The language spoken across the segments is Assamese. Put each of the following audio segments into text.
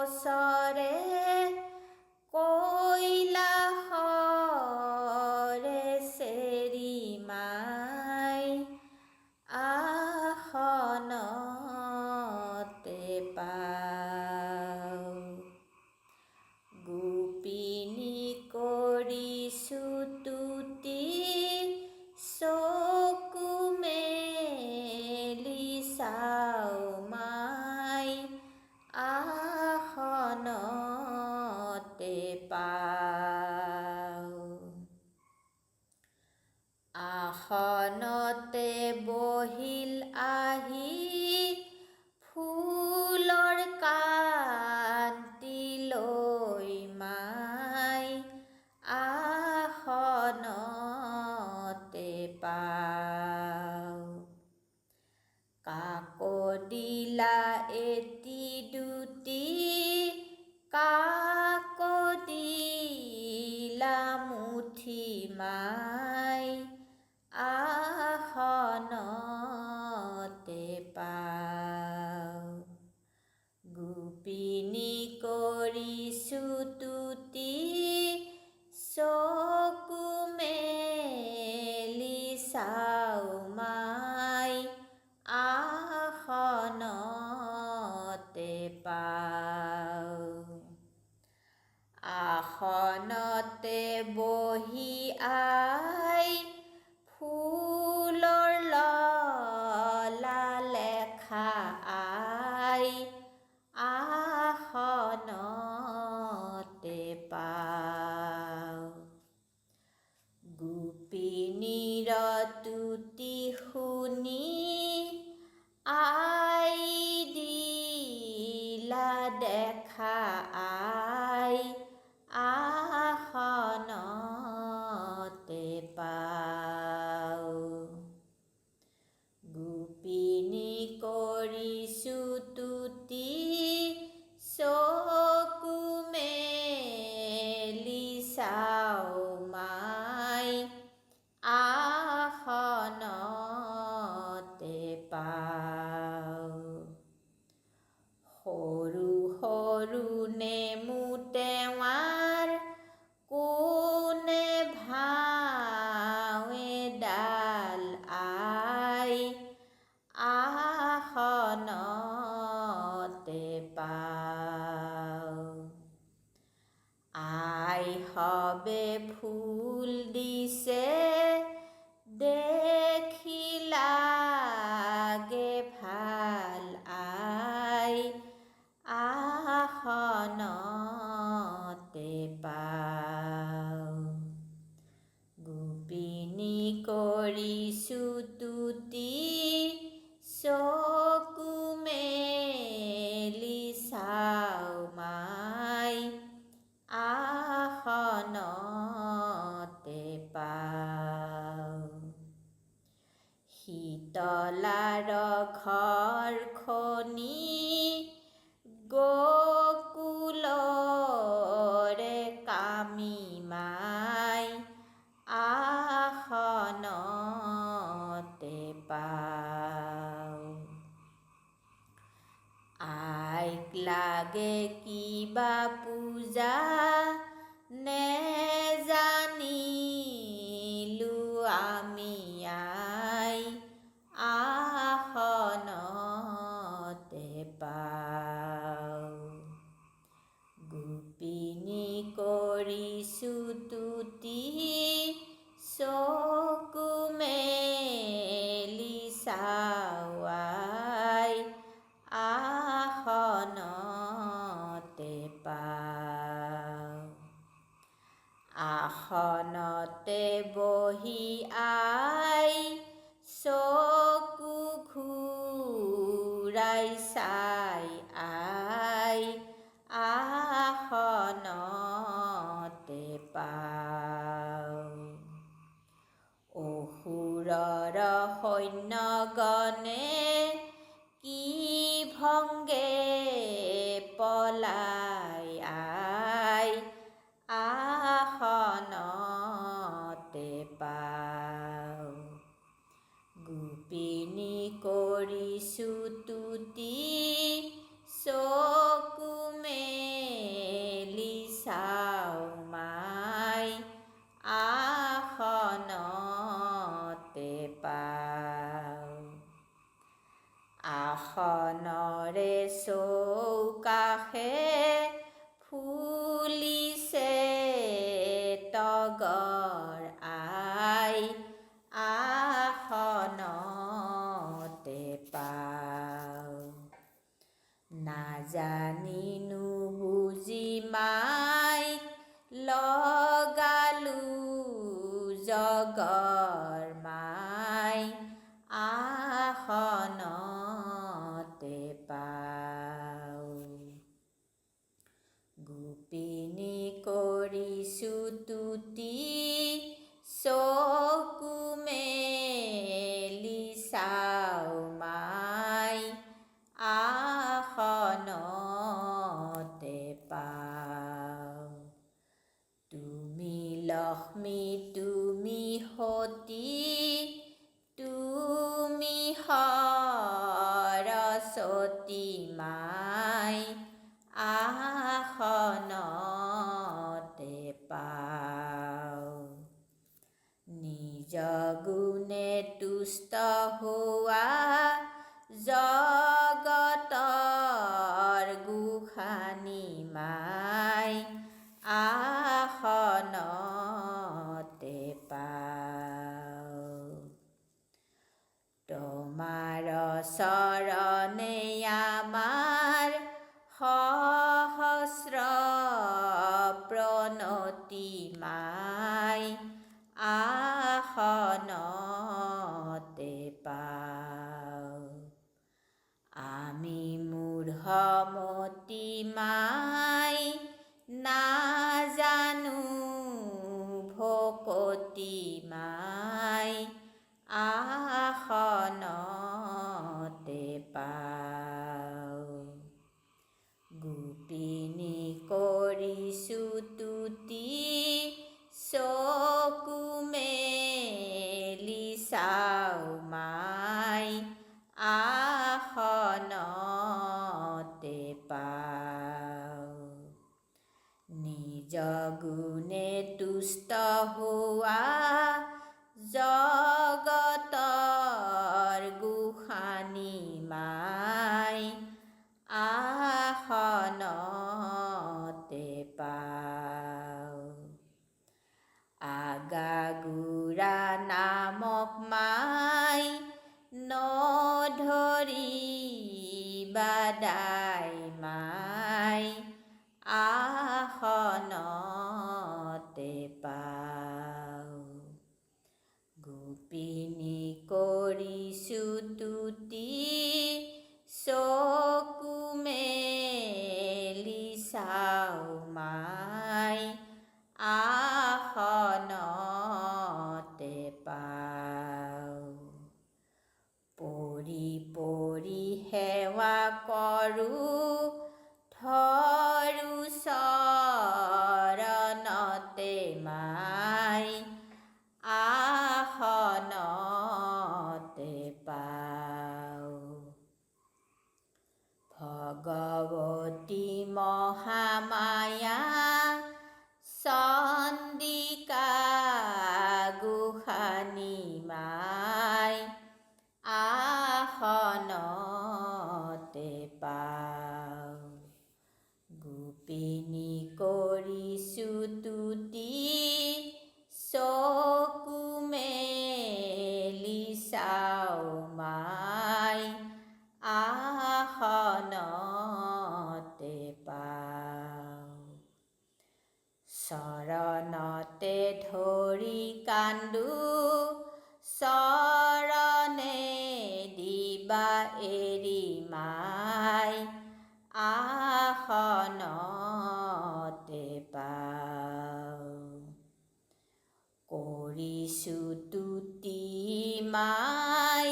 ওচৰে কৈলাসৰে চেৰি মাই আসনতে পাওঁ। গোপিনী কৰিছো তুতি চকু মেলি চাওঁ মাই আসনতে পাওঁ। আসনতে বহিল আহি ফুলৰ কান্তি লৈ মাই আসনতে পাওঁ। কাকদিলা এটি দুটি কাকদিলা মুঠি মাই আসনতে পাওঁ। গোপিনী কৰিছো তুতি চকু মেলি চাওঁ মাই আসনতে পাওঁ। আসনতে বহি আই ফুলৰ ললা লেখা আই আসনতে পাওঁ। গোপিনীৰ তুতি শুনি আই দিলা দেখা আই আসনতে পাওঁ। গোপিনী কৰিছো তুতি চকু মেলি চাওঁ মাই আসনতে পাওঁ। সৰু সৰু নেমু টেঙাৰ কোনে ভাৱে ডাল আই আসনতে পাওঁ। আই সবে ফুল দিছে দেখি লাগে ভাল আই আসনতে পাওঁ। গোপিনী কৰিছো তুতি চকু মেলি চাওঁ মাই আসনতে পাওঁ। শীতলাৰ ঘৰখনি গকুলৰে কামি মাই আসনতে পাওঁ। আইক লাগে কিবা পূজা নেজানিলো আমি আই আসনতে পাওঁ। গোপিনী কৰিছো তুতি চকু মেলি চাওঁ আই আসনতে পাওঁ। আসনতে বহি আই চকু ঘূৰাই চাই আই আসনতে পাওঁ। অসুৰৰ সৈন্যগণে কি ভংগে পলাই আই আসনতে পাওঁ। গোপিনী কৰিছো তুতি চকু আসনৰে চৌকাষে ফুলিছে তগৰ আই আসনতে পাও। নাজানিনো বুজি মাইক লগালো জগৰ মাই আসনতে পাও। গোপিনী কৰিছো তুতি চকু মেলি চাও মাই আসনতে পাও। তুমি লক্ষ্মী তুমি সতী তুমি সৰস্বতী মাই আসনতে পাও। নিজ গুণে তুষ্ট হোৱা জগতৰ গোসানী মাই আসনতে পাও। তোমাৰ চৰণে আমাৰ সহস্ৰ প্ৰণতি মাই আসনতে পাও। আমি মূঢ়মতি মাই নাজানো ভকতি মাই আসনতে পাও। গোপিনী কৰিছো তুতি চকু মেলি চাও মাই আসনতে পাও। নিজ গুণে তুষ্ট হোৱা জগতৰ গোসানী মাই আসনতে পাও। আগাগোড়া নামক মাই নধৰিবা দাই মাই আসনতে পাও। গোপিনী কৰিছো তুতি চকু মেলি চাও মাই আসনতে পাও। পৰি পৰি সেৱা কৰোঁ ধৰো চৰণতে মাই আসনতে পাও। ভগৱতী মহামায়া চন্দিকা গোসানী মাই আসনতে পাও। গোপিনী কৰিছো তুতি চকু মেলি চাও মাই আসনতে পাও। চৰণতে ধৰি কান্দো চৰণে দিবা এৰি মাই আসনতে পাও। কৰিছো তুতি মাই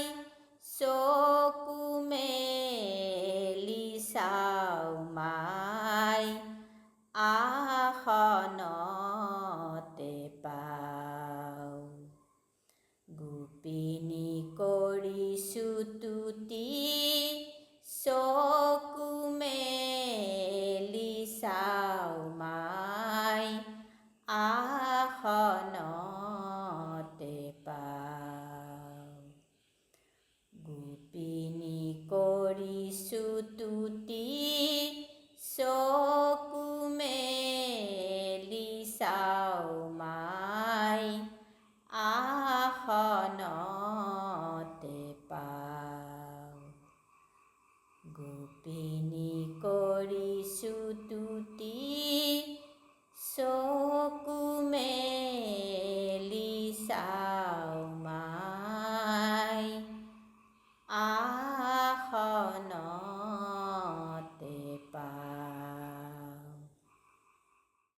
চকু মেলি চাও মাই আসনতে পাও। গোপিনী কৰিছো তুতি